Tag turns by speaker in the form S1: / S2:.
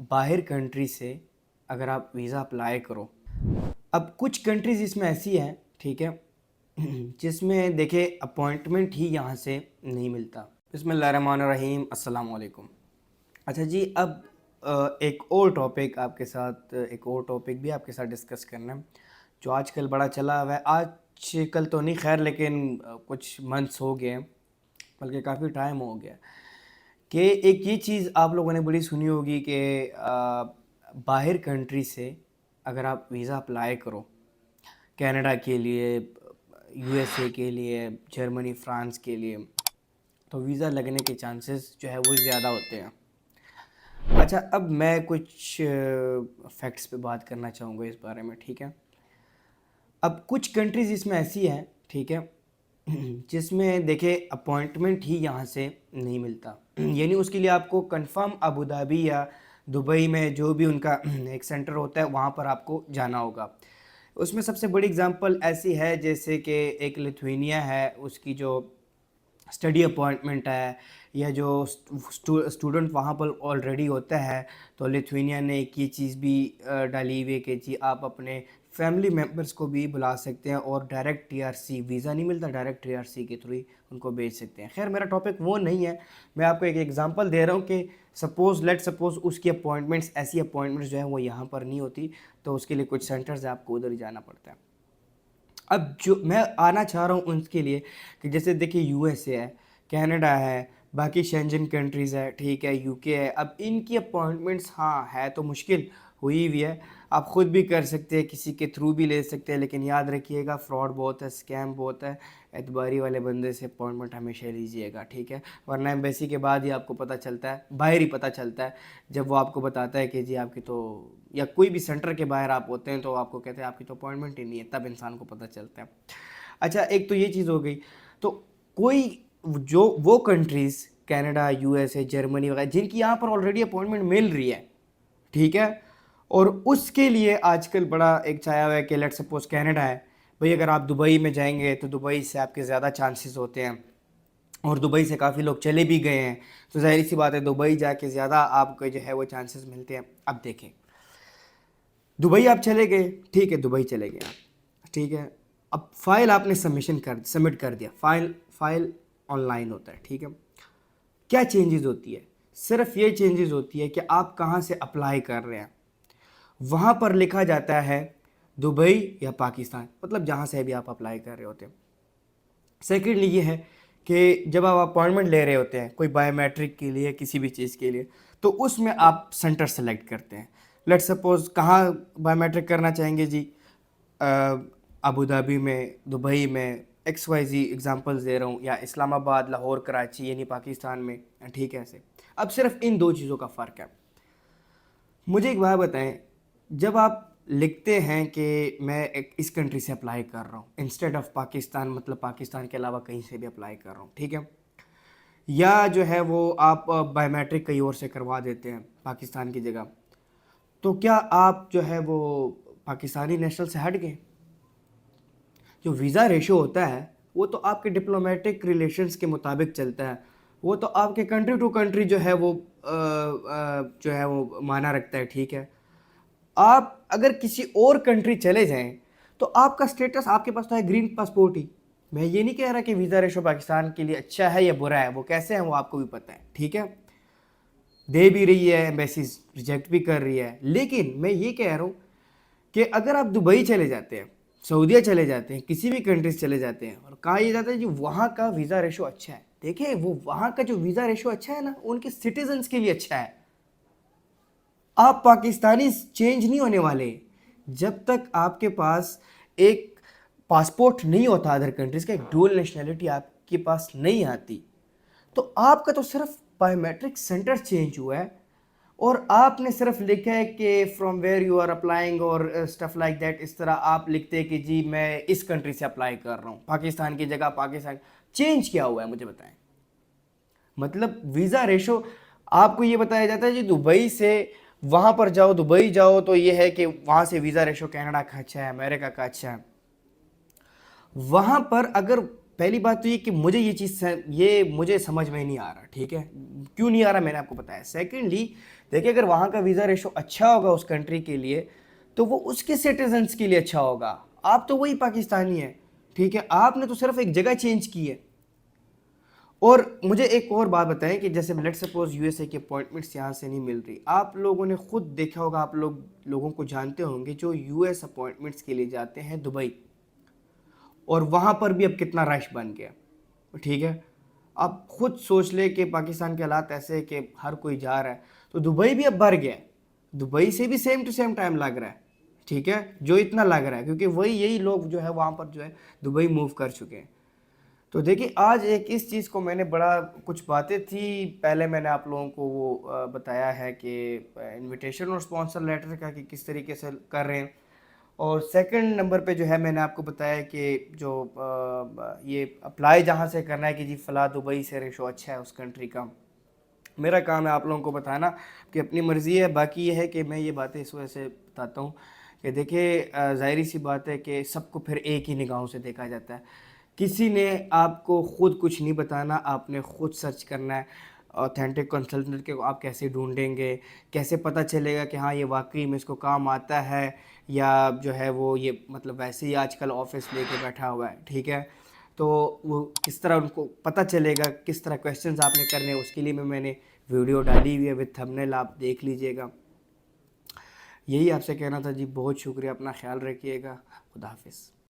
S1: बाहर कंट्री से अगर आप वीज़ा अप्लाई करो। अब कुछ कंट्रीज़ इसमें ऐसी हैं, ठीक है, जिसमें देखिए अपॉइंटमेंट ही यहाँ से नहीं मिलता। बिस्मिल्लाहिर्रहमानिर्रहीम, अस्सलाम वालेकुम। अच्छा जी, अब एक और टॉपिक भी आपके साथ डिस्कस करना है, जो आजकल बड़ा चला हुआ है। आजकल तो नहीं खैर, लेकिन कुछ मंथ्स हो गए हैं, बल्कि काफ़ी टाइम हो गया कि एक ये चीज़ आप लोगों ने बड़ी सुनी होगी कि बाहर कंट्री से अगर आप वीज़ा अप्लाई करो, कनाडा के लिए, यूएसए के लिए, जर्मनी, फ्रांस के लिए, तो वीज़ा लगने के चांसेस जो है वो ज़्यादा होते हैं। अच्छा, अब मैं कुछ फैक्ट्स पे बात करना चाहूँगा इस बारे में, ठीक है। अब कुछ कंट्रीज़ इसमें ऐसी हैं, ठीक है, जिसमें देखिए अपॉइंटमेंट ही यहाँ से नहीं मिलता। यानी उसके लिए आपको कंफर्म अबू धाबी या दुबई में जो भी उनका एक सेंटर होता है वहाँ पर आपको जाना होगा। उसमें सबसे बड़ी एग्जांपल ऐसी है जैसे कि एक लिथुआनिया है, उसकी जो स्टडी अपॉइंटमेंट है या जो स्टूडेंट वहाँ पर ऑलरेडी होता है, तो लिथुआनिया ने एक ये चीज़ भी डाली हुई है कि जी आप अपने फैमिली मेम्बर्स को भी बुला सकते हैं और डायरेक्ट टीआरसी, वीज़ा नहीं मिलता, डायरेक्ट टीआरसी के थ्रू ही उनको भेज सकते हैं। खैर मेरा टॉपिक वो नहीं है, मैं आपको एक एग्जांपल दे रहा हूँ कि सपोज़ उसकी अपॉइंटमेंट्स, ऐसी अपॉइंटमेंट्स जो है वो यहाँ पर नहीं होती, तो उसके लिए कुछ सेंटर्स है, आपको उधर ही जाना पड़ता है। अब जो मैं आना चाह रहा हूँ उनके लिए कि जैसे देखिए यूएसए है, कनाडा है, बाकी शेंजन कंट्रीज़ है, ठीक है, यूके है। अब इनकी अपॉइंटमेंट्स हाँ है तो मुश्किल हुई हुई है। आप ख़ुद भी कर सकते हैं, किसी के थ्रू भी ले सकते हैं, लेकिन याद रखिएगा फ्रॉड बहुत है, स्कैम बहुत है। एतबारी वाले बंदे से अपॉइंटमेंट हमेशा लीजिएगा, ठीक है, वरना एम्बेसी के बाद ही आपको पता चलता है, बाहर ही पता चलता है, जब वो आपको बताता है कि जी आपकी तो, या कोई भी सेंटर के बाहर आप होते हैं तो आपको कहते हैं आपकी तो अपॉइंटमेंट ही नहीं है, तब इंसान को पता चलता है। अच्छा, एक तो ये चीज़ हो गई। तो कोई जो वो कंट्रीज़ कनाडा, यूएसए, जर्मनी वगैरह जिनकी यहाँ पर ऑलरेडी अपॉइंटमेंट मिल रही है, ठीक है, और उसके लिए आजकल बड़ा एक छाया हुआ है कि लेट्स सपोज कनाडा है, भाई अगर आप दुबई में जाएंगे तो दुबई से आपके ज़्यादा चांसेस होते हैं, और दुबई से काफ़ी लोग चले भी गए हैं, तो ज़ाहिर सी बात है दुबई जाके ज़्यादा आपको जो है वो चांसेस मिलते हैं। अब देखें, दुबई आप चले गए, ठीक है, दुबई चले गए आप, ठीक है, अब फाइल आपने सबमिट कर दिया, फाइल ऑनलाइन होता है, ठीक है। क्या चेंजेस होती है? सिर्फ ये चेंजेस होती है कि आप कहाँ से अप्लाई कर रहे हैं। वहाँ पर लिखा जाता है दुबई या पाकिस्तान, मतलब जहाँ से भी आप अप्लाई कर रहे होते हैं। सेकेंडली ये है कि जब आप अपॉइंटमेंट ले रहे होते हैं कोई बायोमेट्रिक के लिए, किसी भी चीज़ के लिए, तो उसमें आप सेंटर सेलेक्ट करते हैं। लेट्स सपोज कहाँ बायोमेट्रिक करना चाहेंगे जी, अबू धाबी में, दुबई में, एक्स वाई जी एग्जाम्पल्स दे रहा हूँ, या इस्लामाबाद, लाहौर, कराची यानी पाकिस्तान में, ठीक है। ऐसे अब सिर्फ इन दो चीज़ों का फ़र्क है। मुझे एक बात बताएं, जब आप लिखते हैं कि मैं एक इस कंट्री से अप्लाई कर रहा हूँ इंस्टेड ऑफ पाकिस्तान, मतलब पाकिस्तान के अलावा कहीं से भी अप्लाई कर रहा हूँ, ठीक है, या जो है वो आप बायोमेट्रिक कहीं और से करवा देते हैं पाकिस्तान की जगह, तो क्या आप जो है वो पाकिस्तानी नेशनल से हट गए? जो वीज़ा रेशो होता है वो तो आपके डिप्लोमेटिक रिलेशंस के मुताबिक चलता है, वो तो आपके कंट्री टू कंट्री जो है वो जो है वो माना रखता है, ठीक है। आप अगर किसी और कंट्री चले जाएं तो आपका स्टेटस, आपके पास तो है ग्रीन पासपोर्ट ही। मैं ये नहीं कह रहा कि वीज़ा रेशो पाकिस्तान के लिए अच्छा है या बुरा है, वो कैसे है वो आपको भी पता है, ठीक है। दे भी रही है एम्बेसीज, रिजेक्ट भी कर रही है, लेकिन मैं ये कह रहा हूँ कि अगर आप दुबई चले जाते हैं, सऊदीया चले जाते हैं, किसी भी कंट्रीज चले जाते हैं, और कहा यह जाता है कि वहाँ का वीज़ा रेशो अच्छा है, देखिए वो वहाँ का जो वीज़ा रेशो अच्छा है ना, उनके सिटीजन्स के लिए अच्छा है। आप पाकिस्तानी चेंज नहीं होने वाले जब तक आपके पास एक पासपोर्ट नहीं होता अदर कंट्रीज का, एक डुअल नेशनैलिटी आपके पास नहीं आती। तो आपका तो सिर्फ बायोमेट्रिक सेंटर चेंज हुआ है, और आपने सिर्फ लिखा है कि from where you are applying और स्टफ लाइक दैट। इस तरह आप लिखते हैं कि जी मैं इस कंट्री से अप्लाई कर रहा हूँ, पाकिस्तान की जगह पाकिस्तान। चेंज क्या हुआ है मुझे बताएं। मतलब वीज़ा रेशो आपको ये बताया जाता है जी दुबई से वहाँ पर जाओ, दुबई जाओ तो ये है कि वहाँ से वीज़ा रेशो कनाडा का अच्छा है, अमेरिका का अच्छा है। वहाँ पर अगर, पहली बात तो ये कि मुझे ये चीज़ ये मुझे समझ में नहीं आ रहा, ठीक है, क्यों नहीं आ रहा मैंने आपको बताया। सेकेंडली देखिए अगर वहाँ का वीज़ा रेशो अच्छा होगा उस कंट्री के लिए तो वो उसके सिटीजन्स के लिए अच्छा होगा। आप तो वही पाकिस्तानी हैं, ठीक है, आपने तो सिर्फ एक जगह चेंज की है। और मुझे एक और बात बताएं कि जैसे लेट्स सपोज यूएसए की अपॉइंटमेंट्स यहाँ से नहीं मिल रही, आप लोगों ने खुद देखा होगा, आप लोगों को जानते होंगे जो यूएस अपॉइंटमेंट्स के लिए जाते हैं दुबई, और वहाँ पर भी अब कितना रश बन गया, ठीक है। आप खुद सोच ले कि पाकिस्तान के हालात ऐसे है कि हर कोई जा रहा है, तो दुबई भी अब भर गया है। दुबई से भी सेम टू सेम टाइम लग रहा है, ठीक है, जो इतना लग रहा है क्योंकि वही यही लोग जो है वहाँ पर जो है दुबई मूव कर चुके हैं। तो देखिए आज एक इस चीज़ को मैंने बड़ा कुछ बातें थी पहले मैंने आप लोगों को वो बताया है कि इनविटेशन और स्पॉन्सर लेटर का कि किस तरीके से कर रहे हैं, और सेकंड नंबर पे जो है मैंने आपको बताया कि जो ये अप्लाई जहाँ से करना है कि जी फ़ला दुबई से रेशो अच्छा है उस कंट्री का। मेरा काम है आप लोगों को बताना कि अपनी मर्ज़ी है, बाकी ये है कि मैं ये बातें इस वजह से बताता हूँ कि देखिए ज़ाहिर सी बात है कि सबको फिर एक ही निगाहों से देखा जाता है। किसी ने आपको ख़ुद कुछ नहीं बताना, आपने ख़ुद सर्च करना है। ऑथेंटिक कंसल्टेंट के आप कैसे ढूँढेंगे, कैसे पता चलेगा कि हाँ ये वाक़ई में इसको काम आता है या जो है वो ये मतलब वैसे ही आजकल ऑफ़िस लेके बैठा हुआ है, ठीक है। तो वो किस तरह उनको पता चलेगा, किस तरह क्वेश्चंस आपने करने हैं, उसके लिए मैंने वीडियो डाली हुई है विद थंबनेल, आप देख लीजिएगा। यही आपसे कहना था जी, बहुत शुक्रिया, अपना ख्याल रखिएगा, खुदा हाफ़िज़।